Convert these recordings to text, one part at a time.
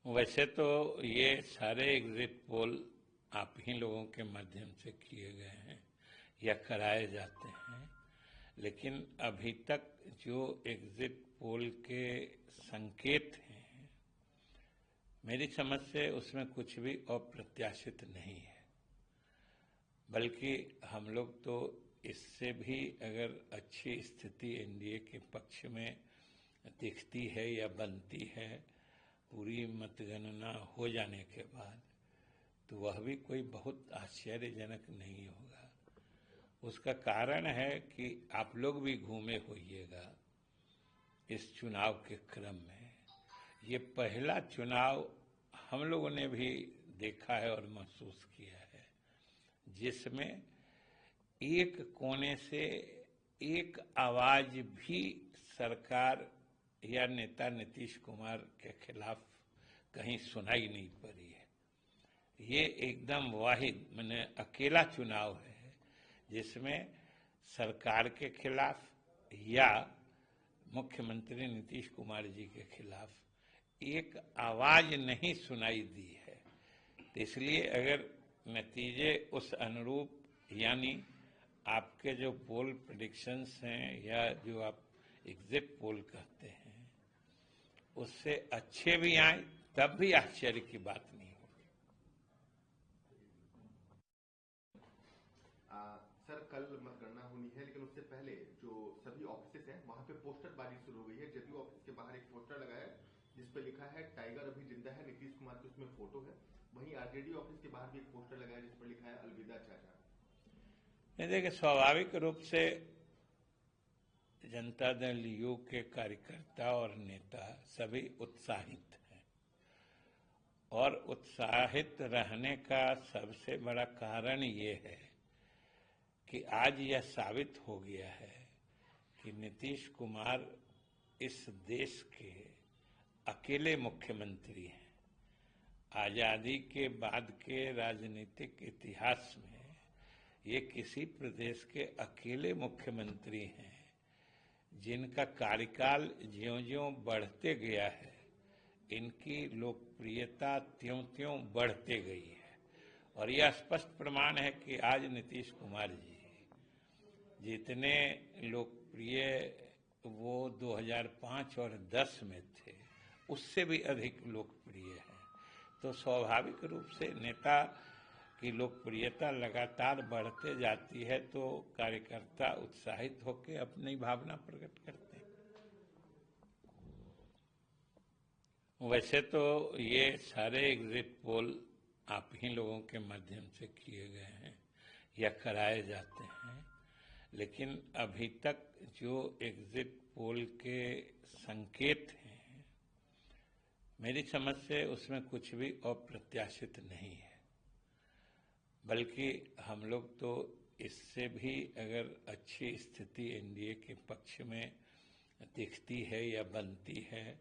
वैसे तो ये सारे एग्जिट पोल आप ही लोगों के माध्यम से किए गए हैं या कराए जाते हैं, लेकिन अभी तक जो एग्जिट पोल के संकेत हैं, मेरी समझ से उसमें कुछ भी अप्रत्याशित नहीं है। बल्कि हम लोग तो इससे भी अगर अच्छी स्थिति एनडीए के पक्ष में दिखती है या बनती है पूरी मतगणना हो जाने के बाद, तो वह भी कोई बहुत आश्चर्यजनक नहीं होगा। उसका कारण है कि आप लोग भी घूमे होइएगा इस चुनाव के क्रम में। ये पहला चुनाव हम लोगों ने भी देखा है और महसूस किया है, जिसमें एक कोने से एक आवाज भी सरकार या नेता नीतीश कुमार के खिलाफ कहीं सुनाई नहीं पड़ी है। ये एकदम वाहिद माने अकेला चुनाव है जिसमें सरकार के खिलाफ या मुख्यमंत्री नीतीश कुमार जी के खिलाफ एक आवाज नहीं सुनाई दी है। तो इसलिए अगर नतीजे उस अनुरूप, यानी आपके जो पोल प्रेडिक्शंस हैं या जो आप एग्जिट पोल कहते हैं, उससे अच्छे भी आए तब भी आश्चर्य की बात नहीं होगी। सर, कल मतगणना होनी है, लेकिन उससे पहले जो सभी ऑफिस हैं वहां पे पोस्टरबाजी शुरू हो गई है। जदयू ऑफिस के बाहर एक पोस्टर लगा है जिस पर लिखा है टाइगर अभी जिंदा है, नीतीश कुमार की उसमें फोटो है। वहीं आरजेडी ऑफिस के बाहर भी एक पोस्टर लगा है जिस पर लिखा है अलविदा चाचा। देखिए, स्वाभाविक रूप से जनता दल यू के कार्यकर्ता और नेता सभी उत्साहित हैं, और उत्साहित रहने का सबसे बड़ा कारण ये है कि आज यह साबित हो गया है कि नीतीश कुमार इस देश के अकेले मुख्यमंत्री हैं। आजादी के बाद के राजनीतिक इतिहास में ये किसी प्रदेश के अकेले मुख्यमंत्री हैं जिनका कार्यकाल ज्यों-ज्यों बढ़ते गया है, इनकी लोकप्रियता त्यों-त्यों बढ़ते गई है। और यह स्पष्ट प्रमाण है कि आज नीतीश कुमार जी जितने लोकप्रिय वो 2005 और 10 में थे, उससे भी अधिक लोकप्रिय है। तो स्वाभाविक रूप से नेता की लोकप्रियता लगातार बढ़ते जाती है, तो कार्यकर्ता उत्साहित होकर अपनी भावना प्रकट करते हैं। वैसे तो ये सारे एग्जिट पोल आप ही लोगों के माध्यम से किए गए हैं या कराए जाते हैं, लेकिन अभी तक जो एग्जिट पोल के संकेत हैं, मेरी समझ से उसमें कुछ भी अप्रत्याशित नहीं है। बल्कि हम लोग तो इससे भी अगर अच्छी स्थिति एनडीए के पक्ष में दिखती है या बनती है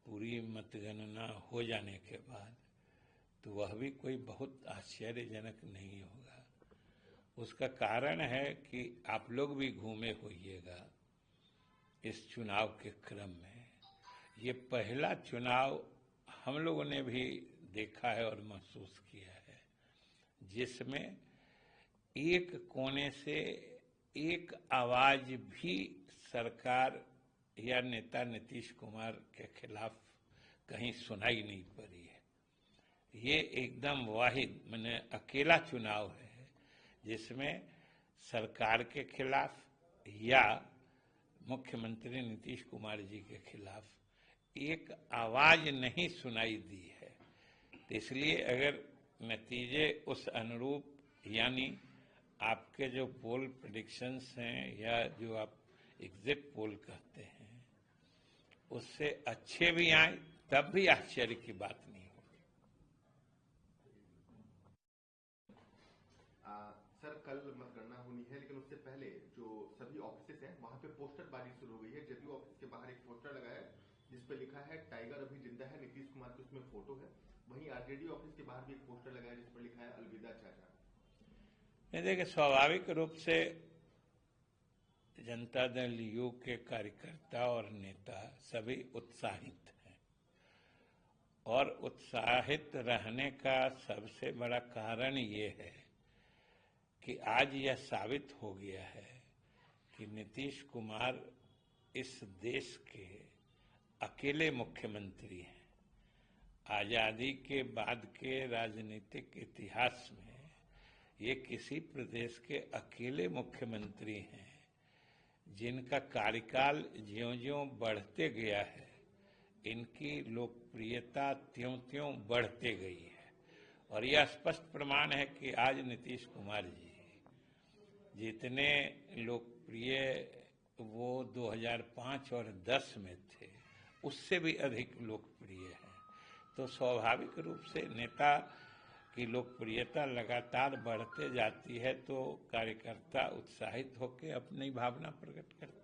पूरी मतगणना हो जाने के बाद, तो वह भी कोई बहुत आश्चर्यजनक नहीं होगा। उसका कारण है कि आप लोग भी घूमे होइएगा इस चुनाव के क्रम में। ये पहला चुनाव हम लोगों ने भी देखा है और महसूस किया है, जिसमें एक कोने से एक आवाज भी सरकार या नेता नीतीश कुमार के खिलाफ कहीं सुनाई नहीं पड़ी है। ये एकदम वाहिद माने अकेला चुनाव है जिसमें सरकार के खिलाफ या मुख्यमंत्री नीतीश कुमार जी के खिलाफ एक आवाज नहीं सुनाई दी है। तो इसलिए अगर नतीजे उस अनुरूप, यानी आपके जो पोल प्रेडिक्शंस हैं या जो आप एग्जिट पोल कहते हैं, उससे अच्छे भी आए तब भी आश्चर्य की बात नहीं होगी। सर, कल मतगणना होनी है, लेकिन उससे पहले जो सभी ऑफिस हैं वहां पे पोस्टरबाजी शुरू हो गई है। जदयू ऑफिस के बाहर एक पोस्टर लगा है जिस पर लिखा है टाइगर अभी जिंदा है, नीतीश कुमार की उसमें फोटो है। वहीं आरजेडी ऑफिस के बाहर भी एक पोस्टर लगा है जिस पर लिखा है अलविदा चाचा। देखिए, स्वाभाविक रूप से जनता दल यू के कार्यकर्ता और नेता सभी उत्साहित हैं, और उत्साहित रहने का सबसे बड़ा कारण ये है कि आज यह साबित हो गया है कि नीतीश कुमार इस देश के अकेले मुख्यमंत्री हैं। आज़ादी के बाद के राजनीतिक इतिहास में ये किसी प्रदेश के अकेले मुख्यमंत्री हैं जिनका कार्यकाल ज्यों-ज्यों बढ़ते गया है, इनकी लोकप्रियता त्यों-त्यों बढ़ते गई है। और यह स्पष्ट प्रमाण है कि आज नीतीश कुमार जी जितने लोकप्रिय वो 2005 और 10 में थे, उससे भी अधिक लोकप्रिय है। तो स्वाभाविक रूप से नेता की लोकप्रियता लगातार बढ़ते जाती है, तो कार्यकर्ता उत्साहित होकर अपनी भावना प्रकट करते हैं।